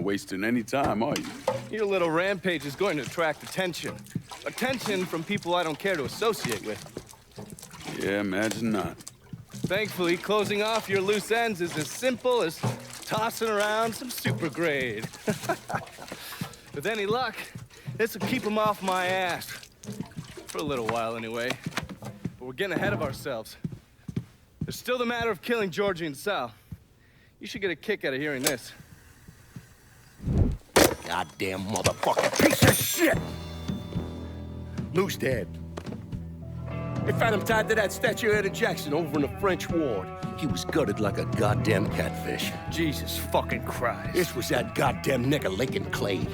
wasting any time, are you? Your little rampage is going to attract attention. Attention from people I don't care to associate with. Yeah, imagine not. Thankfully, closing off your loose ends is as simple as tossing around some super grade. With any luck, this will keep them off my ass. For a little while, anyway. But we're getting ahead of ourselves. There's still the matter of killing Georgie and Sal. You should get a kick out of hearing this. Goddamn motherfucking piece of shit! Lou's dead. They found him tied to that statue of Eddie Jackson over in the French ward. He was gutted like a goddamn catfish. Jesus fucking Christ. This was that goddamn nigga Lincoln Clay.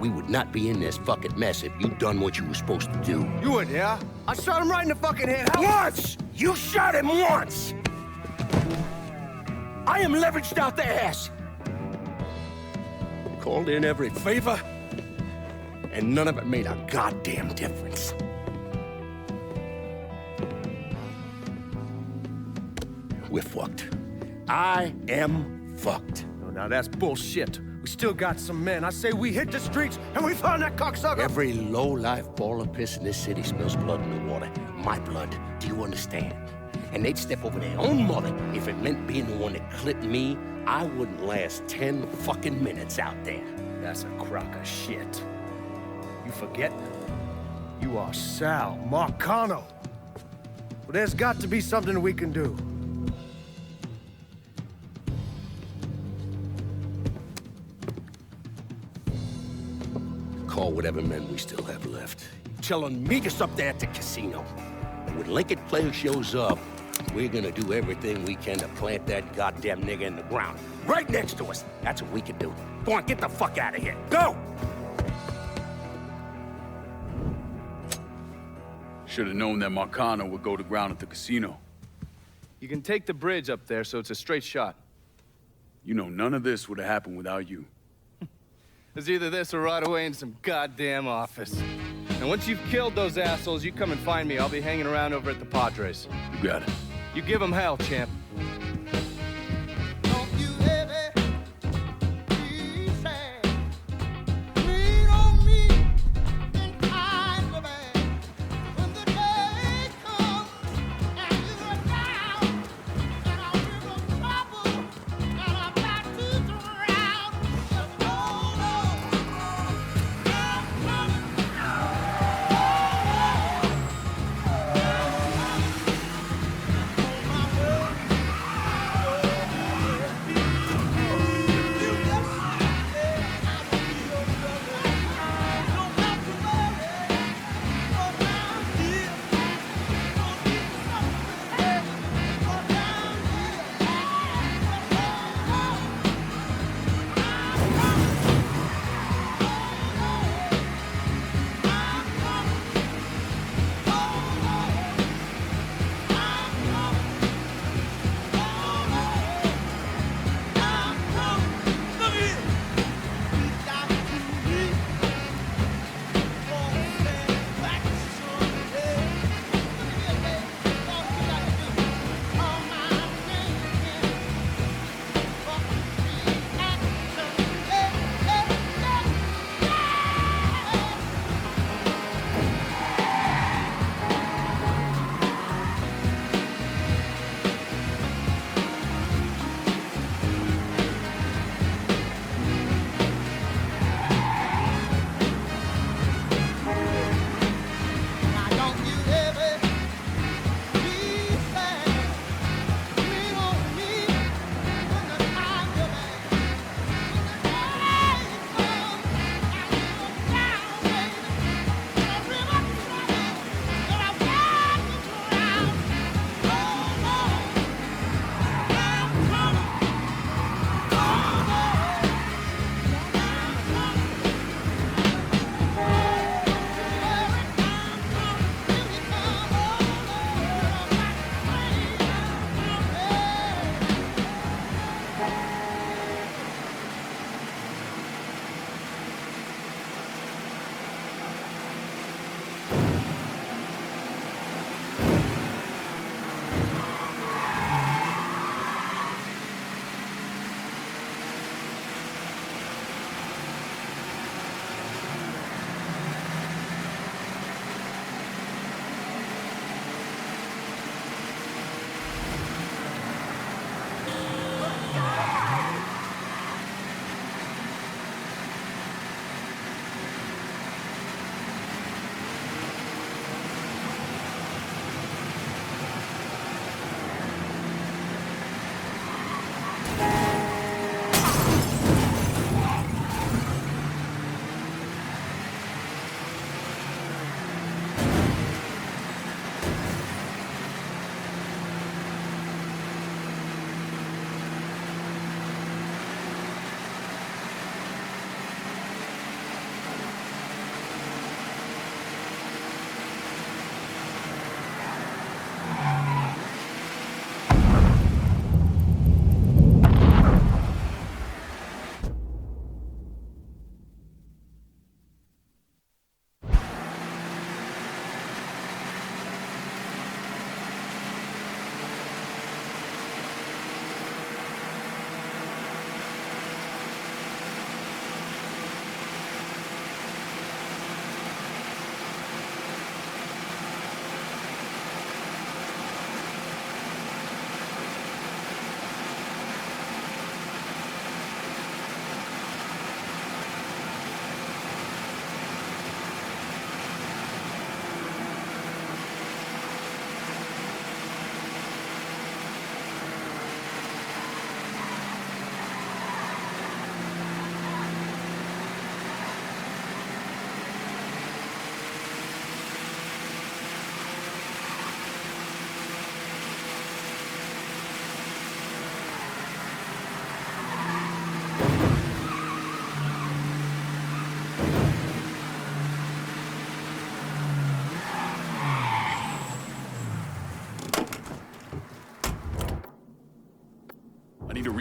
We would not be in this fucking mess if you'd done what you were supposed to do. You would, yeah? I shot him right in the fucking head. Once! You shot him once! I am leveraged out the ass. Called in every favor, and none of it made a goddamn difference. We're fucked. I am fucked. Oh, now that's bullshit. We still got some men. I say we hit the streets and we found that cocksucker. Every low-life ball of piss in this city spills blood in the water. My blood. Do you understand? And they'd step over their own mother if it meant being the one that clipped me. I wouldn't last 10 fucking minutes out there. That's a crock of shit. You forget? You are Sal Marcano. Well, there's got to be something we can do. Call whatever men we still have left. Tell them meet us up there at the casino. And when Lincoln Clay shows up, we're gonna do everything we can to plant that goddamn nigga in the ground. Right next to us. That's what we can do. Go on, get the fuck out of here. Go! Should have known that Marcano would go to ground at the casino. You can take the bridge up there, so it's a straight shot. You know, none of this would have happened without you. It's either this or right away in some goddamn office. And once you've killed those assholes, you come and find me. I'll be hanging around over at the Padres. You got it. You give them hell, champ.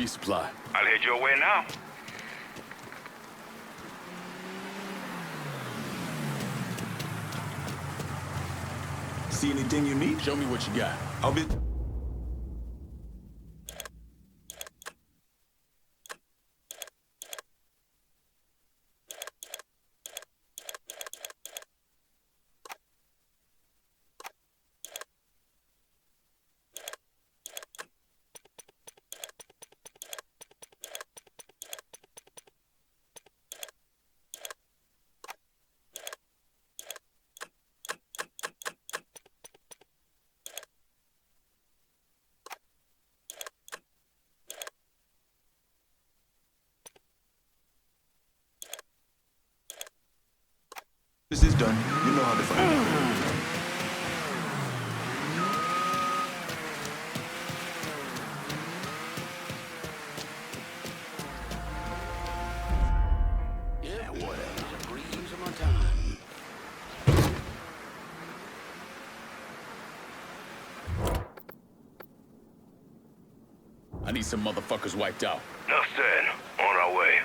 resupply. I'll head your way now. See anything you need? Show me what you got. I'll be... This is done. You know how to find it. Yeah, whatever. A breeze of my time. I need some motherfuckers wiped out. Enough said. On our way.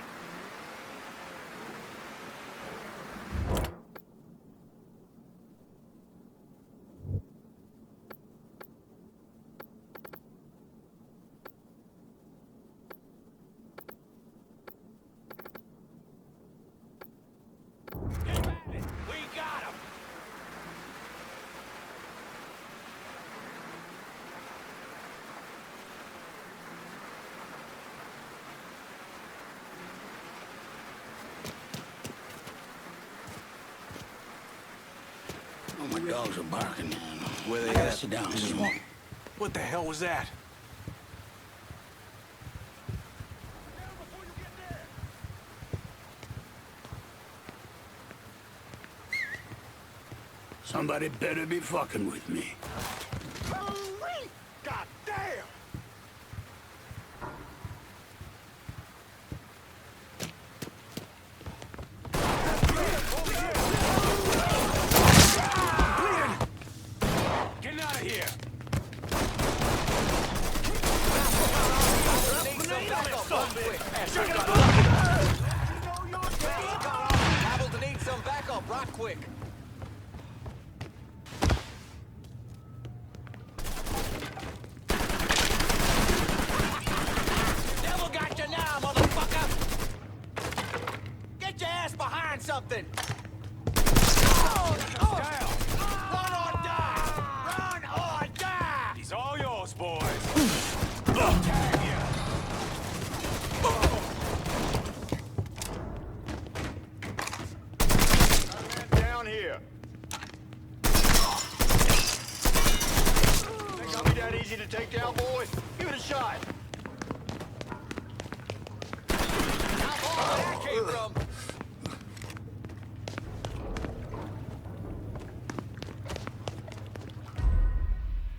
Oh, my dogs are barking. Where they I gotta at? sit down. Just one. What the hell was that? Somebody better be fucking with me. God damn! Get out of here. Need some backup, right quick. Devil got you now, motherfucker! Get your ass behind something! Run or die! Run or die! He's all yours, boys. Down here. Think I'll be that easy to take down, boys? Give it a shot. Where that came from?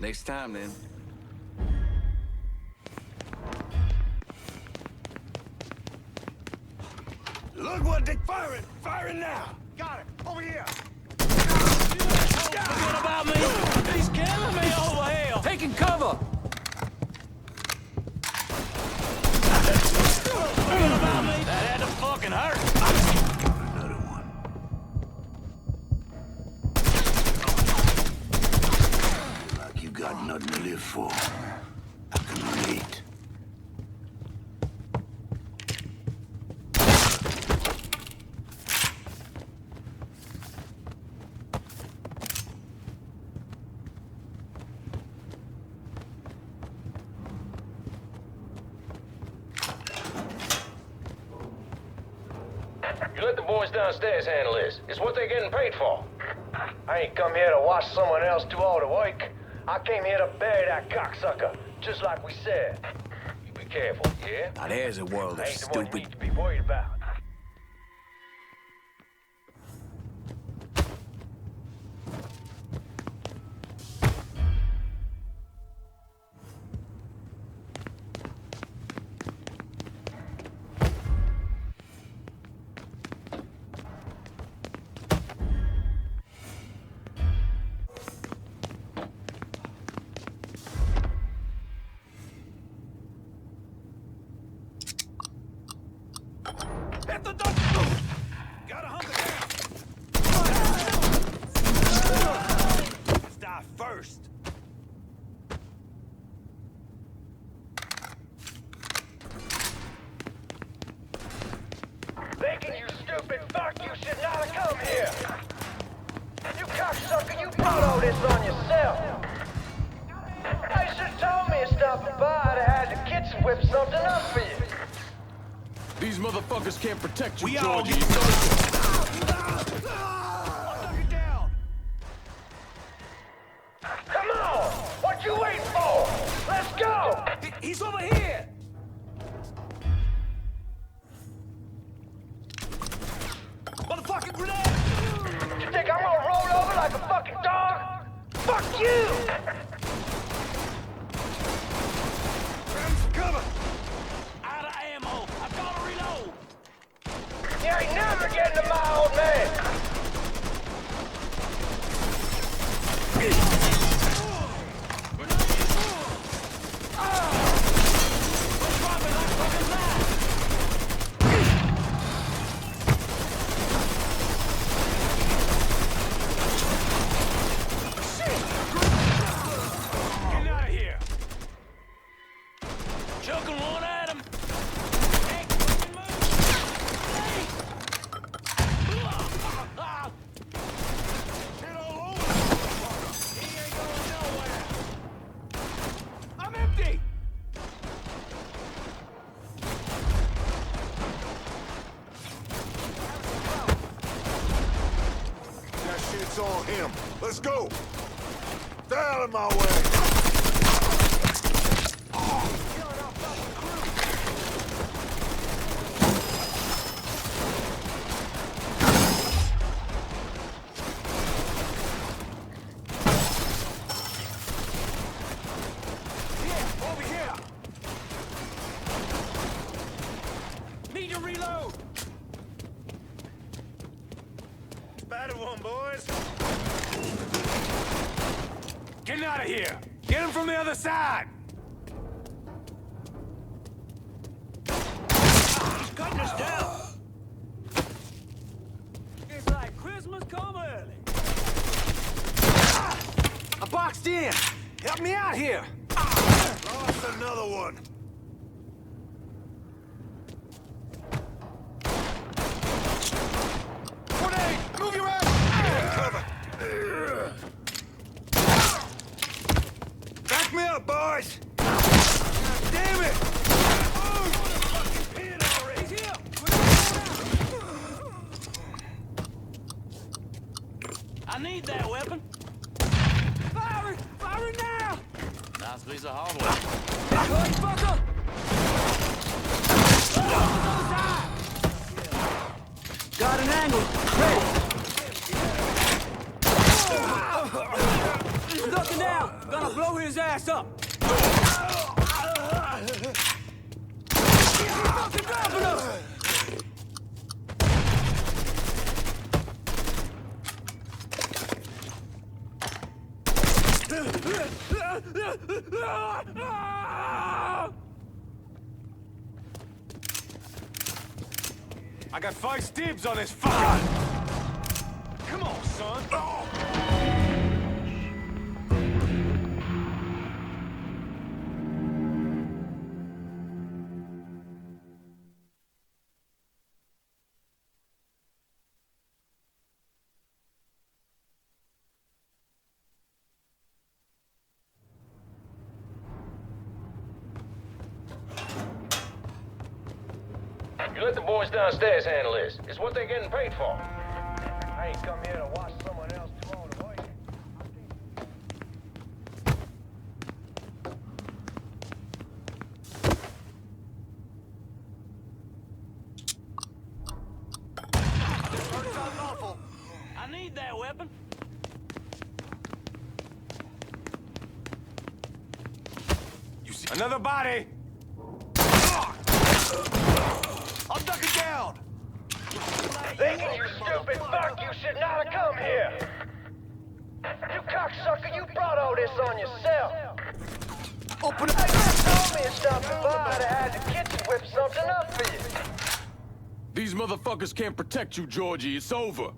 Next time, then. Look what they firing! Firing now! Got it! Over here! What about me? He's killing me over here! Taking cover! What about me? That had to fucking hurt! Another one. Like you got nothing to live for. I can relate. You let the boys downstairs handle this. It's what they're getting paid for. I ain't come here to watch someone else do all the work. I came here to bury that cocksucker, just like we said. You be careful, yeah? Now there's a world I of ain't the one you stupid... need to be worried about. first. Lincoln, you stupid fuck, you should not have come here. You cocksucker, you brought all this on yourself. You should have told me to stop by. I'd have had the kitchen whip something up for you. These motherfuckers can't protect you, We all Georgie. need It's over. Come on! What you waiting for? Let's go! He's over here! Motherfucking grenade! You think I'm gonna roll over like a fucking dog? Fuck you! Cover! Out of ammo! I gotta reload! You ain't never getting to my old man! On him. Let's go. Stay out of my way. Over here! Need to reload! Battle one, boys! Get out of here! Get him from the other side! He's cutting us down! It's like Christmas come early. I'm boxed in! Help me out here! Lost another one. Move your ass! Cover. Back me up, boys. Damn it! I need that weapon. Fire it! Fire it now! Nice piece of hardware. Good fucker! Got an angle. Ready. He's looking down. Gonna blow his ass up. He's fucking dropping us. I got 5 dibs on this fucker! Come on, son! You let the boys downstairs handle this. It's what they're getting paid for. I ain't come here to watch someone else do all the work. I need that weapon. You see another body. I'm ducking down. Lincoln, you stupid fuck, you should not have come here. You cocksucker, you brought all this on yourself. Open You told me to stop by. I'd have had the kitchen whip something up for you. These motherfuckers can't protect you, Georgie. It's over.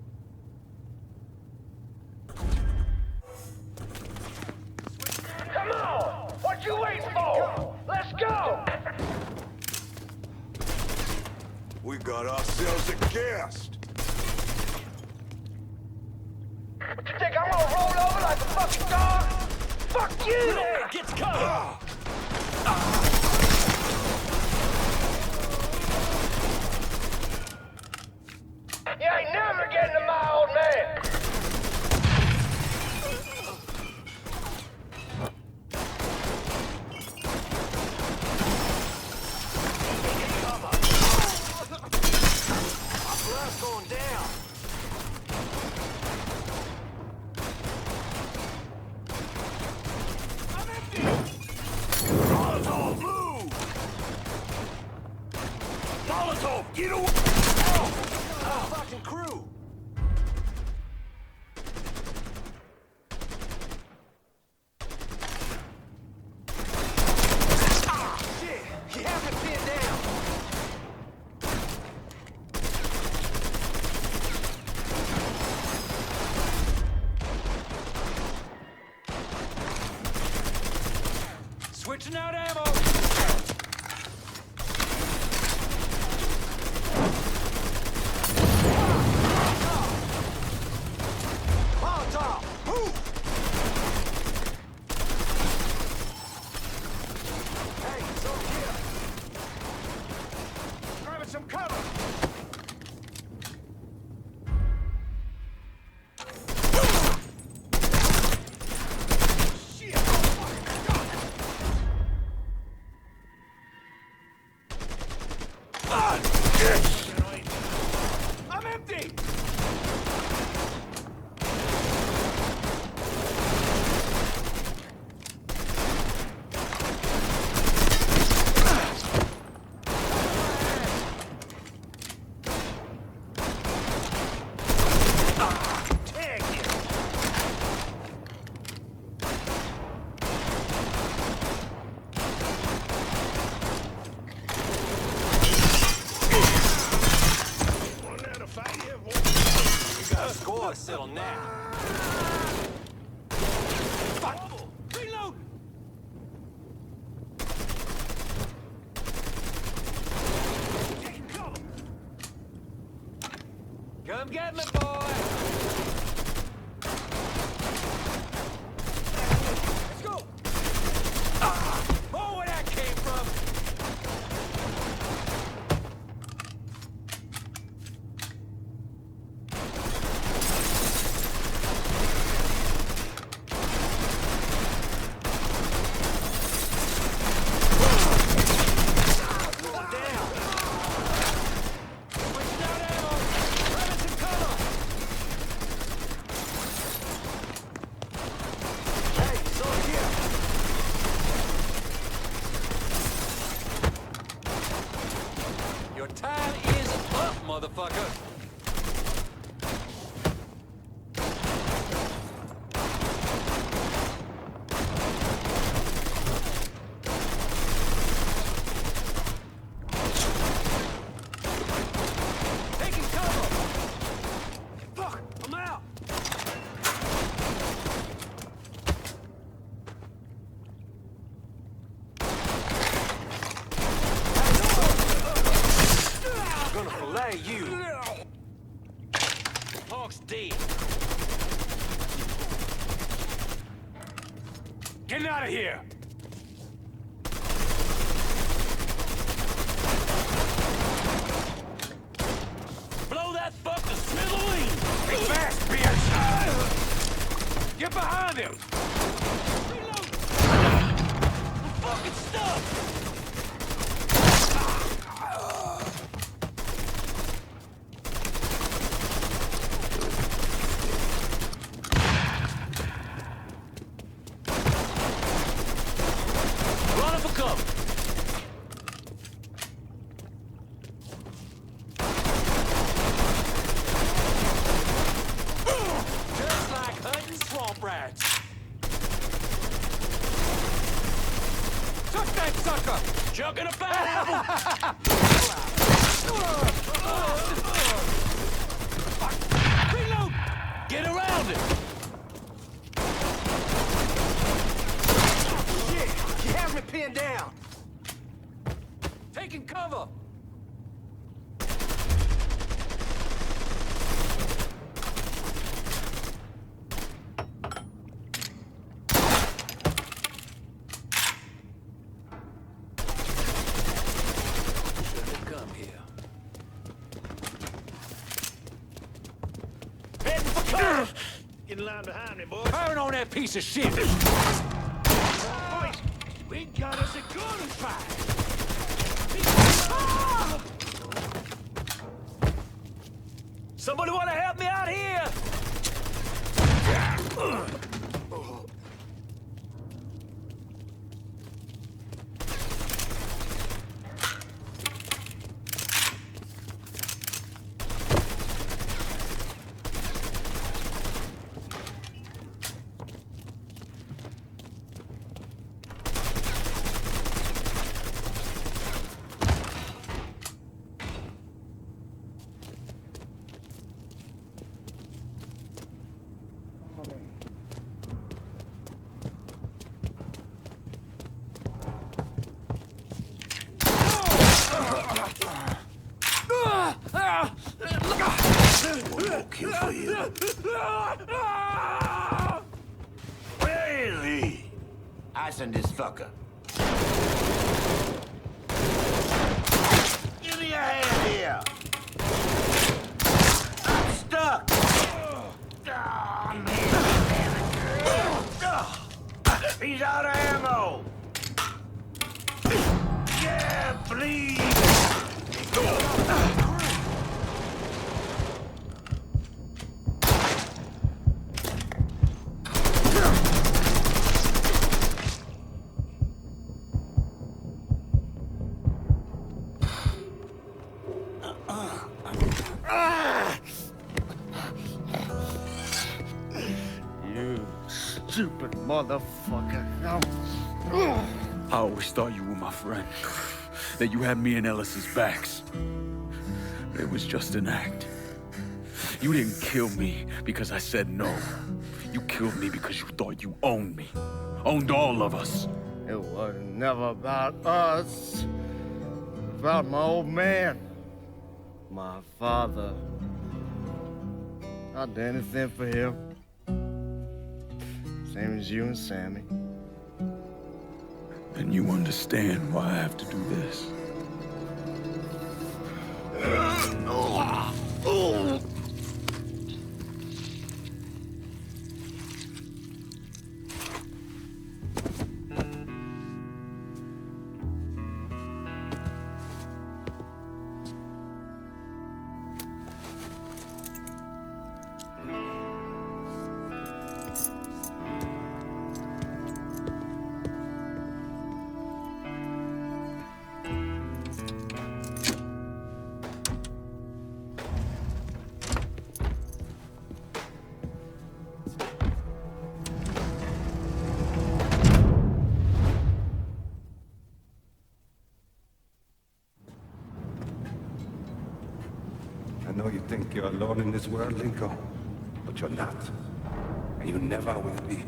got ourselves a guest. What you think I'm gonna roll over like a fucking dog? Fuck you! Get cover! You ain't never getting to my old man! Blast going down. I'm empty. Molotov, move! Molotov, get away! Oh, fucking crew! Ah, shit! You have me pinned down. Switching out ammo! Molotov! Move! Hey, it's over here! Grabbing some cover! Shit! I'm empty! Tag you! You got a score to settle now. Fuck! Reload! Taking cover. Come get me, boy! Let's go! Oh, where that came from! Going down! Switching out ammo! Grabbing some cover! Hey, it's over here! Your time is up, motherfucker! Taking cover! Fuck! I'm out! I'm gonna fillet you! Hawk's dead! Getting out of here! Blow that fuck to smithereens! Be fast, bitch! Get behind him! Reload! I'm fucking stuck! Run for cover! Just like hunting swamp rats. Took that sucker! Chucking a pineapple! Reload! Get around it! Shit! You have me pinned down! Taking cover! line behind me, boys. Burn on that piece of shit! Boys, we got us a gunfight. Somebody wanna help me out here? Where is he? I send this fucker. Give me a hand here. I'm stuck. Ah, man, damn it. He's out of ammo. Yeah, please. You stupid motherfucker. I always thought you were my friend. That you had me and Ellis's backs. It was just an act. You didn't kill me because I said no. You killed me because you thought you owned me. Owned all of us. It was never about us. About my old man. My father. I'd do anything for him. Same as you and Sammy. And you understand why I have to do this. I know you think you're alone in this world, Lincoln, but you're not. And you never will be.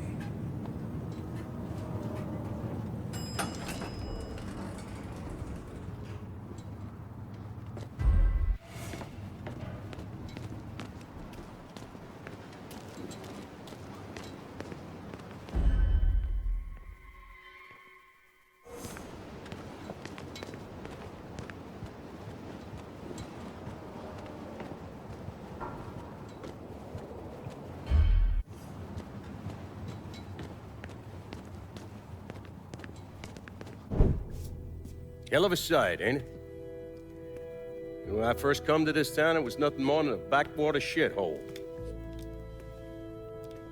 Hell of a sight, ain't it? When I first come to this town, it was nothing more than a backwater shithole.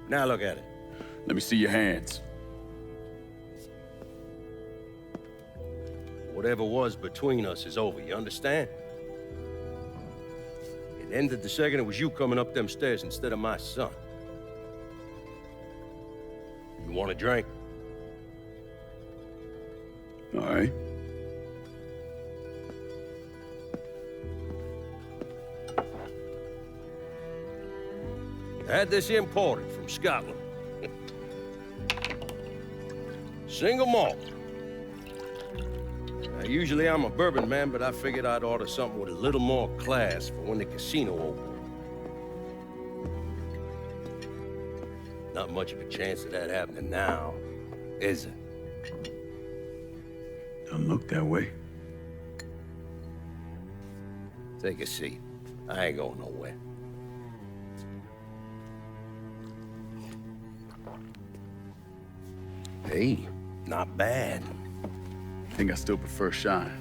Now look at it. Let me see your hands. Whatever was between us is over, you understand? It ended the second it was you coming up them stairs instead of my son. You want a drink? All right. I had this imported from Scotland. Single malt. Now, usually I'm a bourbon man, but I figured I'd order something with a little more class for when the casino opened. Not much of a chance of that happening now, is it? Don't look that way. Take a seat. I ain't going nowhere. Hey, not bad. I think I still prefer shine.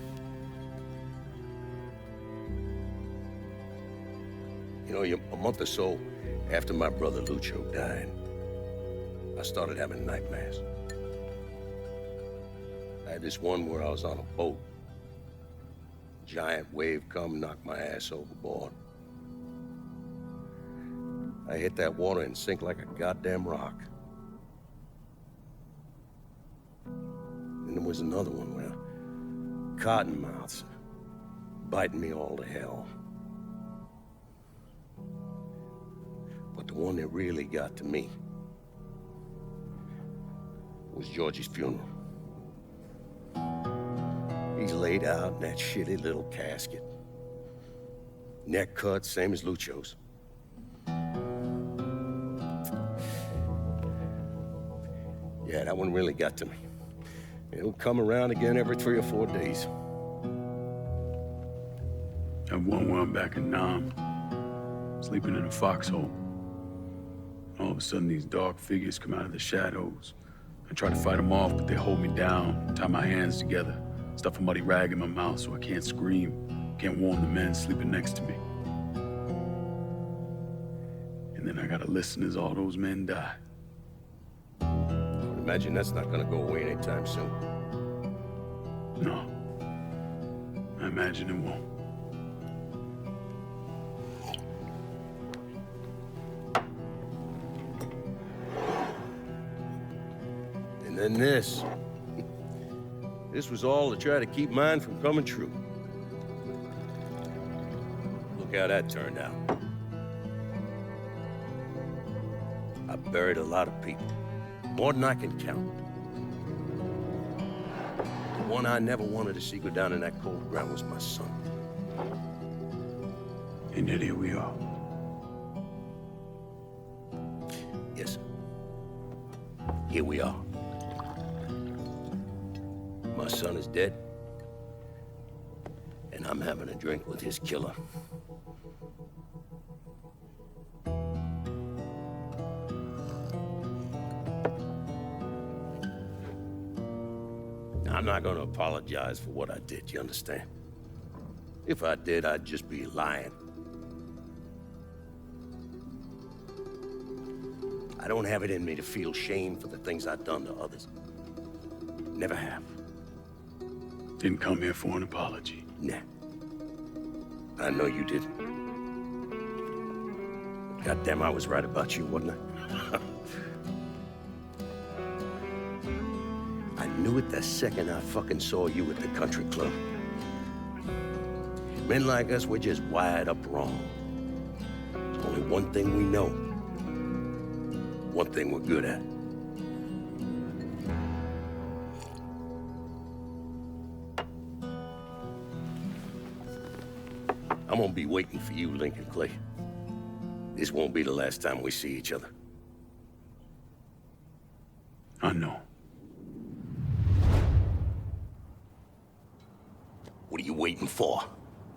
You know, a month or so after my brother Lucho died, I started having nightmares. I had this one where I was on a boat. Giant wave come, knocked my ass overboard. I hit that water and sink like a goddamn rock. And there was another one where cottonmouths biting me all to hell. But the one that really got to me was George's funeral. He's laid out in that shitty little casket. Neck cut, same as Lucho's. Yeah, that one really got to me. It'll come around again every 3 or 4 days. That one where I'm back in Nam, sleeping in a foxhole. All of a sudden, these dark figures come out of the shadows. I try to fight them off, but they hold me down, tie my hands together, stuff a muddy rag in my mouth so I can't scream, can't warn the men sleeping next to me. And then I gotta listen as all those men die. I would imagine that's not gonna go away anytime soon. No. I imagine it won't. And then this. This was all to try to keep mine from coming true. Look how that turned out. I buried a lot of people. More than I can count. The one I never wanted to see go down in that cold ground was my son. And yet here we are. Yes. Here we are. My son is dead, and I'm having a drink with his killer. I'm not gonna apologize for what I did, you understand? If I did, I'd just be lying. I don't have it in me to feel shame for the things I've done to others. Never have. Didn't come here for an apology. Nah. I know you didn't. Goddamn, I was right about you, wasn't I? I knew it the second I fucking saw you at the country club. Men like us, we're just wired up wrong. There's only one thing we know. One thing we're good at. I'm gonna be waiting for you, Lincoln Clay. This won't be the last time we see each other. I know. What are you waiting for?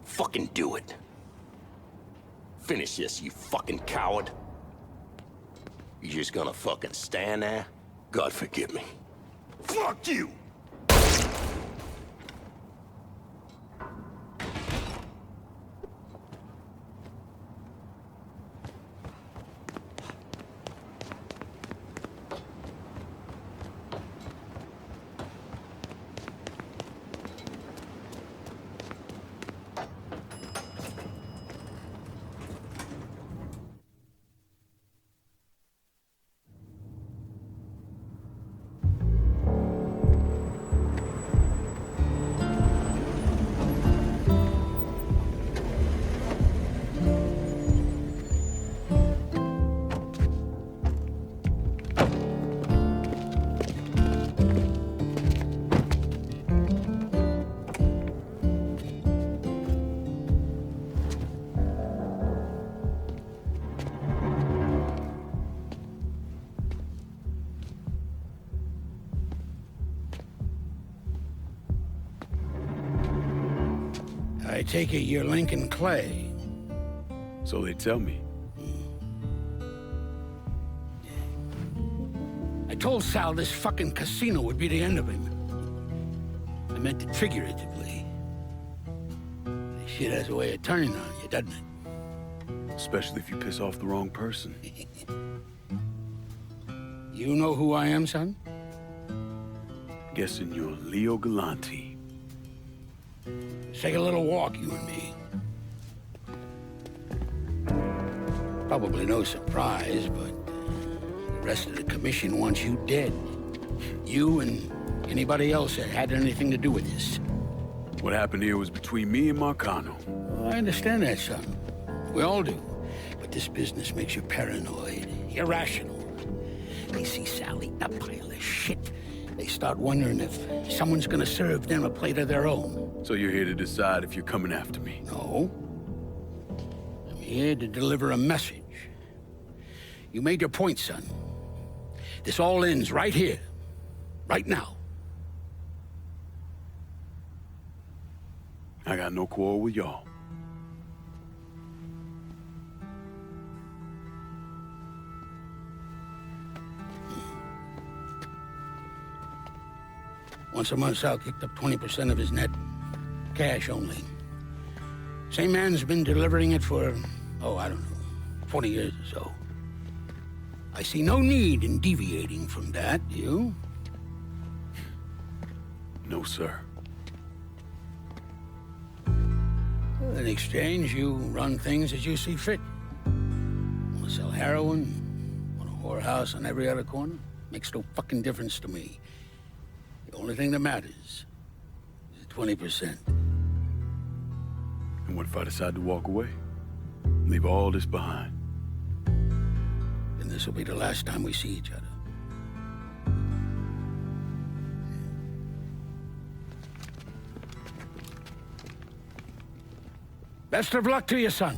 Fucking do it. Finish this, you fucking coward. You just gonna fucking stand there? God forgive me. Fuck you! I take it you're Lincoln Clay. So they tell me. I told Sal this fucking casino would be the end of him. I meant it figuratively. This shit has a way of turning on you, doesn't it? Especially if you piss off the wrong person. You know who I am, son? Guessing you're Leo Galante. Let's take a little walk, you and me. Probably no surprise, but the rest of the commission wants you dead. You and anybody else that had anything to do with this. What happened here was between me and Marcano. Oh, I understand that, son. We all do. But this business makes you paranoid, irrational. They see Sal eating a pile of shit. They start wondering if someone's gonna serve them a plate of their own. So you're here to decide if you're coming after me? No. I'm here to deliver a message. You made your point, son. This all ends right here. Right now. I got no quarrel with y'all. Once a month, Sal kicked up 20% of his net. Cash only. Same man's been delivering it for, oh, I don't know, 40 years or so. I see no need in deviating from that, do you? No, sir. Well, in exchange, you run things as you see fit. Want to sell heroin? Want a whorehouse on every other corner? Makes no fucking difference to me. The only thing that matters is 20%. And what if I decide to walk away? Leave all this behind? Then this will be the last time we see each other. Best of luck to you, son.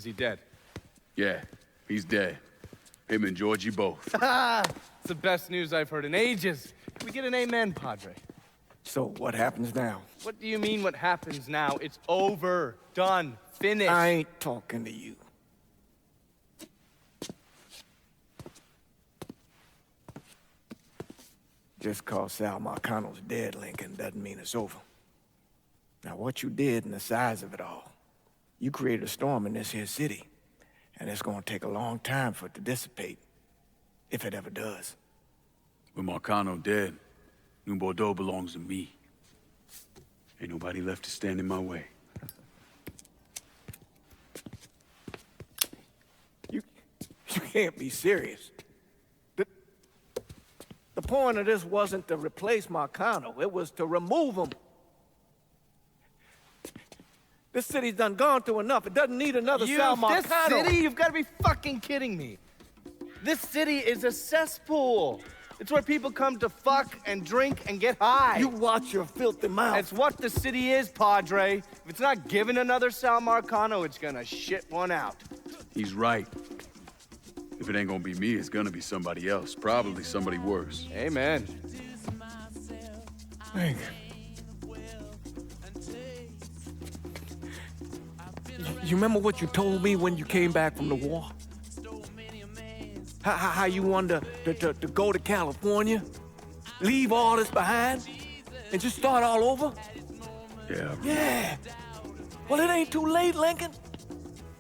Is he dead? Yeah, he's dead. Him and Georgie both. It's the best news I've heard in ages. Can we get an amen, Padre? So, what happens now? What do you mean what happens now? It's over. Done. Finished. I ain't talking to you. Just cause Sal Marcano's dead, Lincoln, doesn't mean it's over. Now, what you did and the size of it all, you created a storm in this here city, and it's gonna take a long time for it to dissipate, if it ever does. With Marcano dead, New Bordeaux belongs to me. Ain't nobody left to stand in my way. You can't be serious. The point of this wasn't to replace Marcano, it was to remove him. This city's done gone through enough. It doesn't need another Sal Marcano. This city? You've got to be fucking kidding me. This city is a cesspool. It's where people come to fuck and drink and get high. You watch your filthy mouth. It's what the city is, Padre. If it's not given another Sal Marcano, it's gonna shit one out. He's right. If it ain't gonna be me, it's gonna be somebody else. Probably somebody worse. Amen. Hank. You remember what you told me when you came back from the war? How you wanted to go to California, leave all this behind, and just start all over? Yeah. Yeah. Well, it ain't too late, Lincoln.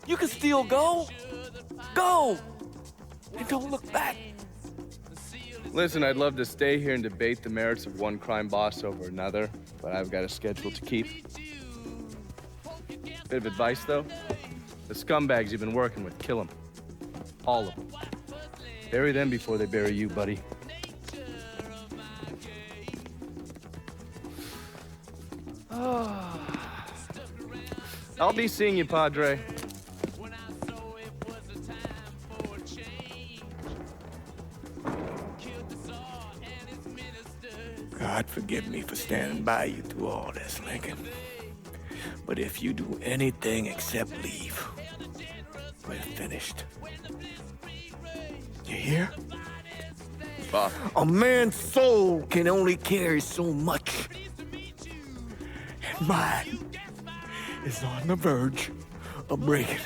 You can still go. Go. And don't look back. Listen, I'd love to stay here and debate the merits of one crime boss over another, but I've got a schedule to keep. Bit of advice, though. The scumbags you've been working with, kill them. All of them. Bury them before they bury you, buddy. I'll be seeing you, Padre. God forgive me for standing by you through all this, Lincoln. But if you do anything except leave, we're finished. You hear? Bob. A man's soul can only carry so much. And mine is on the verge of breaking.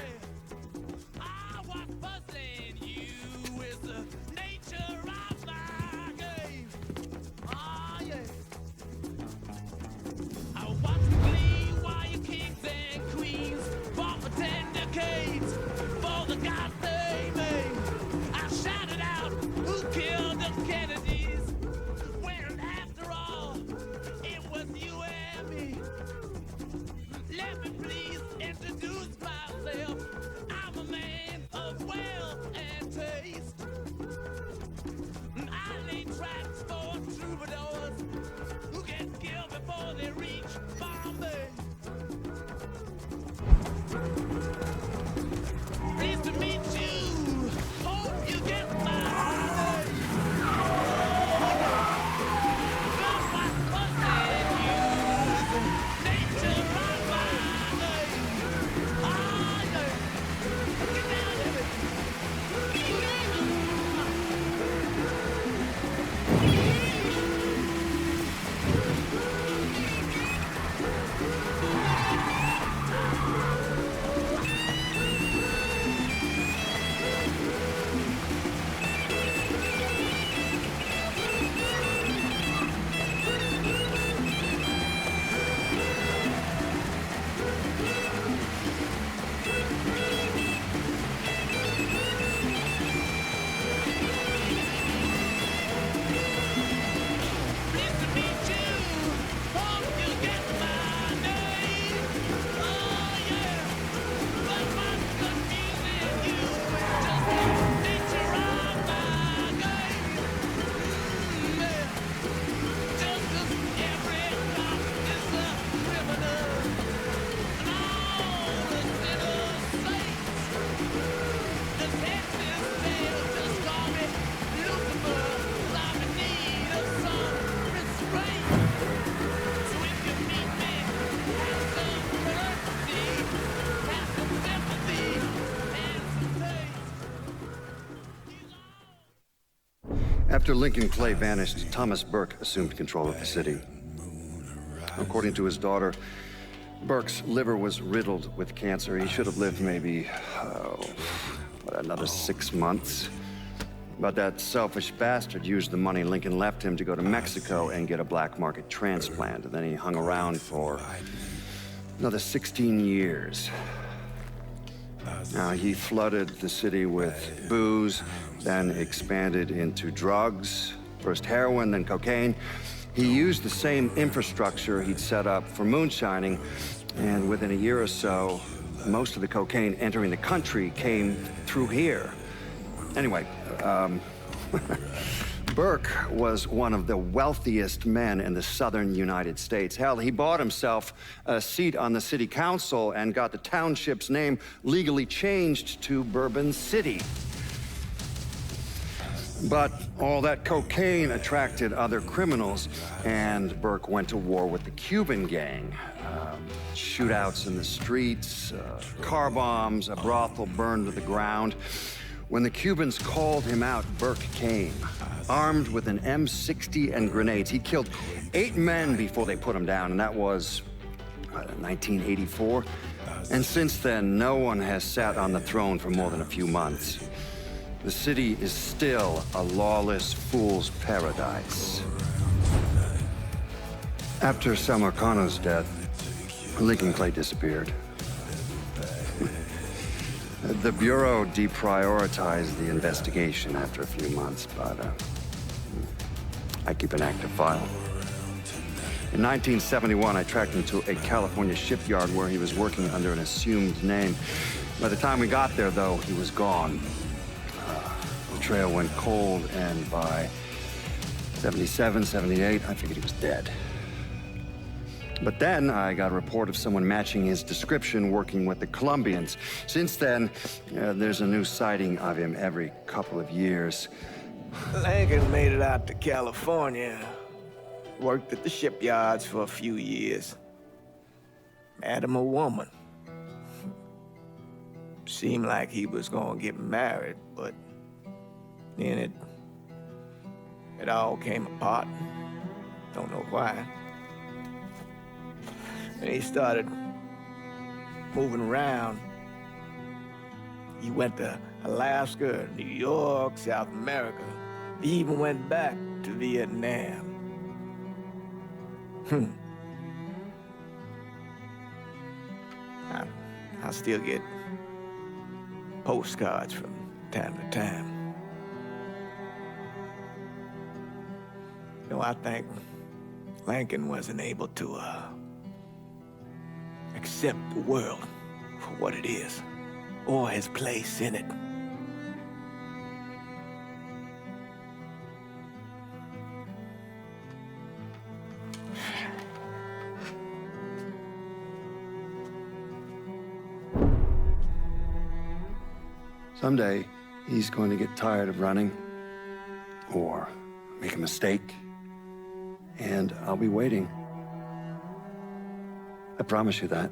Pleased to meet you. After Lincoln Clay vanished, Thomas Burke assumed control of the city. According to his daughter, Burke's liver was riddled with cancer. He should have lived maybe, another 6 months. But that selfish bastard used the money Lincoln left him to go to Mexico and get a black market transplant. And then he hung around for another 16 years. Now, he flooded the city with booze, then expanded into drugs, first heroin, then cocaine. He used the same infrastructure he'd set up for moonshining, and within a year or so, most of the cocaine entering the country came through here. Anyway, Burke was one of the wealthiest men in the southern United States. Hell, he bought himself a seat on the city council and got the township's name legally changed to Bourbon City. But all that cocaine attracted other criminals, and Burke went to war with the Cuban gang. Shootouts in the streets, car bombs, a brothel burned to the ground. When the Cubans called him out, Burke came, armed with an M60 and grenades. He killed 8 men before they put him down, and that was 1984. And since then, no one has sat on the throne for more than a few months. The city is still a lawless fool's paradise. After Sal Marcano's death, Lincoln Clay disappeared. The Bureau deprioritized the investigation after a few months, but I keep an active file. In 1971, I tracked him to a California shipyard where he was working under an assumed name. By the time we got there, though, he was gone. The trail went cold, and by 77, 78, I figured he was dead. But then I got a report of someone matching his description working with the Colombians. Since then, there's a new sighting of him every couple of years. Lincoln made it out to California. Worked at the shipyards for a few years. Met him a woman. Seemed like he was gonna get married, but then it all came apart. Don't know why. And he started moving around. He went to Alaska, New York, South America. He even went back to Vietnam. I still get postcards from time to time. You know, I think Lincoln wasn't able to, accept the world for what it is, or his place in it. Someday, he's going to get tired of running, or make a mistake, and I'll be waiting. I promise you that.